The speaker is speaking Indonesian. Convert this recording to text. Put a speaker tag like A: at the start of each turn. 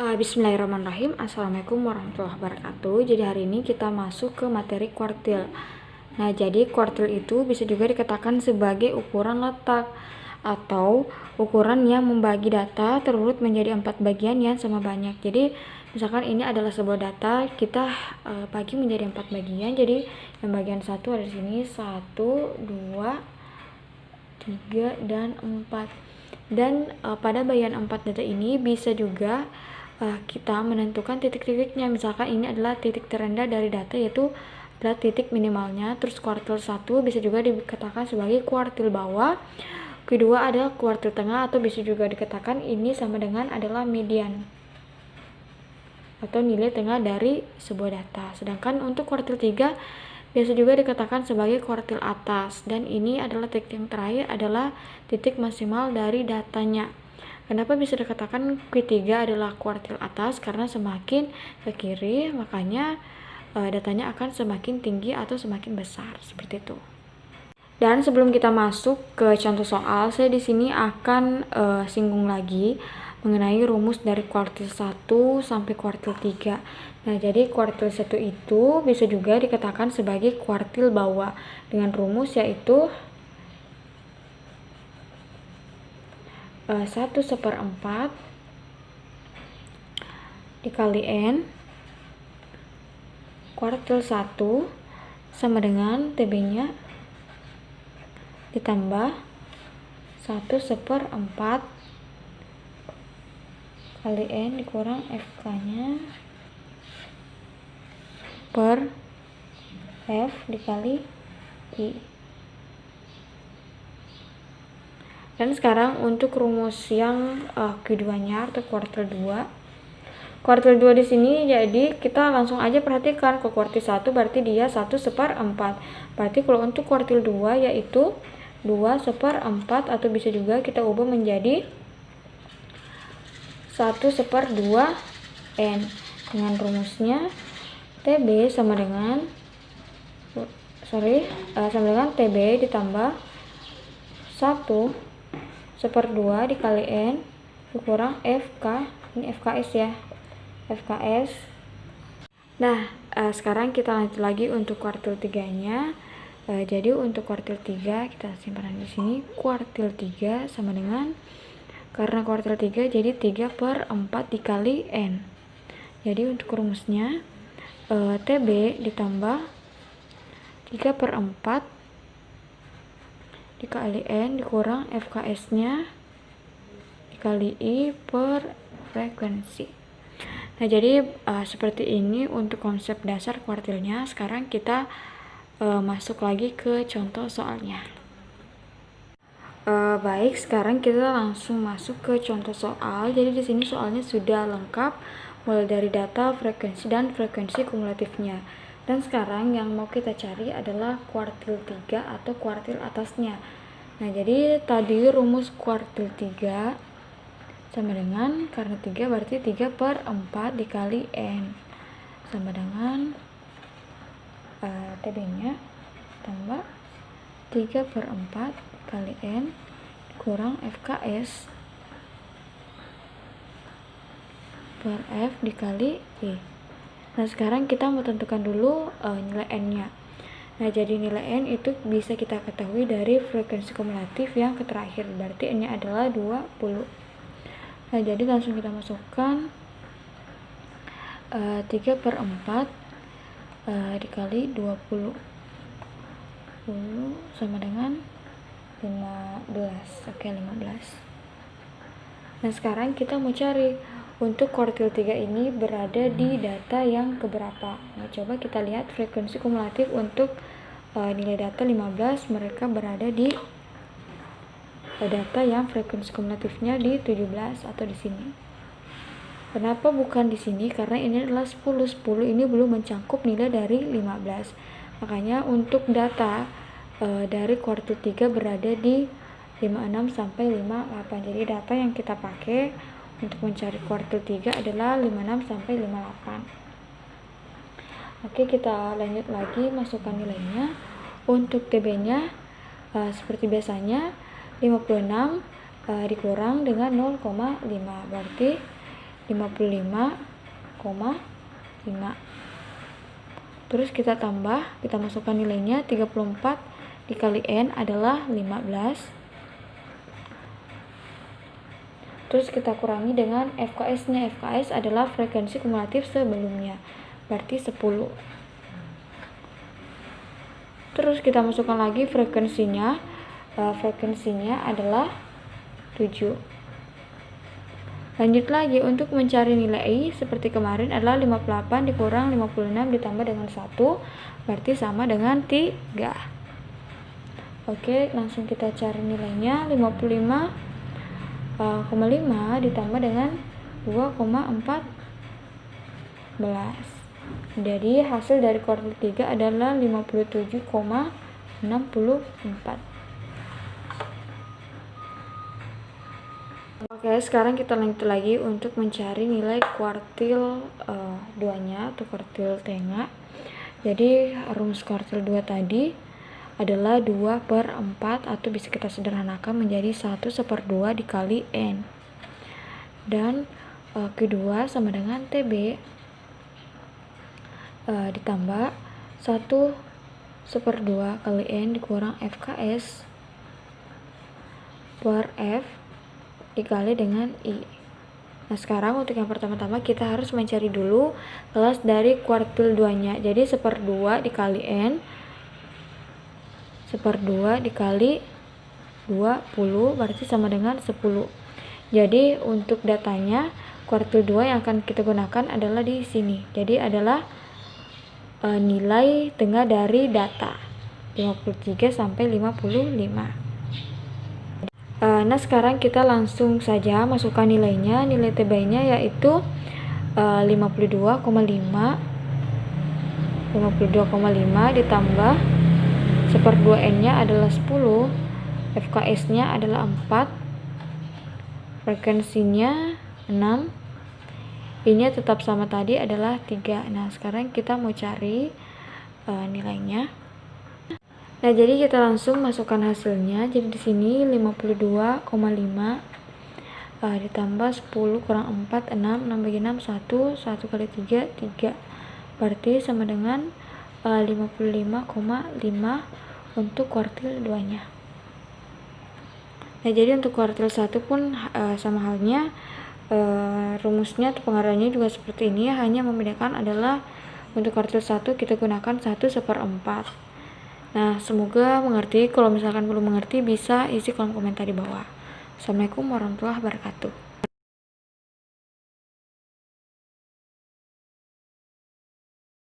A: Bismillahirrahmanirrahim. Assalamualaikum warahmatullahi wabarakatuh. Jadi hari ini kita masuk ke materi kuartil. Nah, jadi kuartil itu bisa juga dikatakan sebagai ukuran letak atau ukuran yang membagi data terurut menjadi 4 bagian yang sama banyak. Jadi misalkan ini adalah sebuah data, kita bagi menjadi 4 bagian. Jadi yang bagian 1 ada di sini 1, 2, 3 dan 4. Dan pada bagian 4 data ini bisa juga kita menentukan titik-titiknya. Misalkan ini adalah titik terendah dari data, yaitu adalah titik minimalnya. Terus kuartil 1 bisa juga dikatakan sebagai kuartil bawah. Kedua adalah kuartil tengah, atau bisa juga dikatakan ini sama dengan adalah median atau nilai tengah dari sebuah data. Sedangkan untuk kuartil 3 biasa juga dikatakan sebagai kuartil atas, dan ini adalah titik yang terakhir adalah titik maksimal dari datanya. Kenapa bisa dikatakan Q3 adalah kuartil atas? Karena semakin ke kiri, makanya datanya akan semakin tinggi atau semakin besar, seperti itu. Dan sebelum kita masuk ke contoh soal, saya di sini akan singgung lagi mengenai rumus dari kuartil 1 sampai kuartil 3. Nah, jadi kuartil 1 itu bisa juga dikatakan sebagai kuartil bawah dengan rumus yaitu 1/4 dikali N kuartil 1 sama dengan TB nya ditambah 1/4 kali N dikurang FK nya per F dikali I. Dan sekarang untuk rumus yang Q2-nya atau kuartil 2. Kuartil 2 di sini, jadi kita langsung aja perhatikan ke kuartil 1 berarti dia 1/4. Berarti kalau untuk kuartil 2 yaitu 2/4, atau bisa juga kita ubah menjadi 1/2 N dengan rumusnya TB sama dengan TB ditambah 1/2 dikali N dikurang FK, ini FKS ya, FKS. Nah, sekarang kita lanjut lagi untuk kuartil 3 nya. Jadi untuk kuartil 3 kita simpan di sini, kuartil 3 sama dengan, karena kuartil 3 jadi 3/4 dikali N. Jadi untuk rumusnya TB ditambah 3/4 dikali N dikurang FKS nya dikali I per frekuensi. Nah, jadi seperti ini untuk konsep dasar kuartilnya. Sekarang kita masuk lagi ke contoh soalnya. Baik, sekarang kita langsung masuk ke contoh soal. Jadi di sini soalnya sudah lengkap mulai dari data, frekuensi, dan frekuensi kumulatifnya. Dan sekarang yang mau kita cari adalah kuartil 3 atau kuartil atasnya. Nah, jadi tadi rumus kuartil 3 sama dengan, karena 3 berarti 3/4 dikali N sama dengan TB nya tambah 3/4 kali N kurang FKS per F dikali I. Nah, sekarang kita mau tentukan dulu nilai N nya. Nah, jadi nilai N itu bisa kita ketahui dari frekuensi kumulatif yang terakhir, berarti N nya adalah 20. Nah, jadi langsung kita masukkan 3/4 dikali 20 sama dengan 15. Oke, 15. Nah, sekarang kita mau cari untuk kuartil 3 ini berada di data yang keberapa. Nah, coba kita lihat frekuensi kumulatif untuk nilai data 15, mereka berada di data yang frekuensi kumulatifnya di 17 atau di sini. Kenapa bukan di sini? Karena ini adalah 10. 10 ini belum mencakup nilai dari 15. Makanya untuk data dari kuartil 3 berada di 56 sampai 58. Jadi data yang kita pakai untuk mencari kuartil 3 adalah 56 sampai 58. Oke, kita lanjut lagi masukkan nilainya. Untuk TB nya seperti biasanya 56 dikurang dengan 0,5, berarti 55,5. Terus kita tambah, kita masukkan nilainya. 34 dikali N adalah 15. Terus kita kurangi dengan FKS-nya. FKS adalah frekuensi kumulatif sebelumnya, berarti 10. Terus kita masukkan lagi frekuensinya. Frekuensinya adalah 7. Lanjut lagi untuk mencari nilai I seperti kemarin adalah 58 dikurang 56 ditambah dengan 1, berarti sama dengan 3. Oke, langsung kita cari nilainya. 55,5 ditambah dengan 2,14. Jadi hasil dari kuartil 3 adalah 57,64. Oke, sekarang kita lanjut lagi untuk mencari nilai kuartil 2-nya atau kuartil tengah. Jadi rumus kuartil 2 tadi adalah 2/4 atau bisa kita sederhanakan menjadi 1/2 dikali N. Dan Q2 sama dengan TB ditambah 1/2 kali N dikurang FKS per F dikali dengan I. Nah, sekarang untuk yang pertama-tama kita harus mencari dulu kelas dari kuartil 2-nya. Jadi 1/2 dikali N, 1/2 dikali 20 berarti sama dengan 10. Jadi untuk datanya kuartil 2 yang akan kita gunakan adalah di sini. Jadi adalah nilai tengah dari data 53 sampai 55. Nah, sekarang kita langsung saja masukkan nilainya. Nilai TB-nya yaitu 52,5 ditambah 1/2 N-nya adalah 10, FKS-nya adalah 4, frekuensinya 6, I-nya tetap sama tadi adalah 3. Nah, sekarang kita mau cari nilainya. Nah, jadi kita langsung masukkan hasilnya. Jadi di sini 52,5 ditambah 10 kurang 4, 6, 6 bagi 6, 1 kali 3, 3. Berarti sama dengan 55,5 untuk kuartil 2-nya. Nah, jadi untuk kuartil 1 pun sama halnya, rumusnya atau pengarahannya juga seperti ini, hanya membedakan adalah untuk kuartil 1 kita gunakan 1/4. Nah, semoga mengerti. Kalau misalkan belum mengerti bisa isi kolom komentar di bawah. Assalamualaikum warahmatullahi wabarakatuh.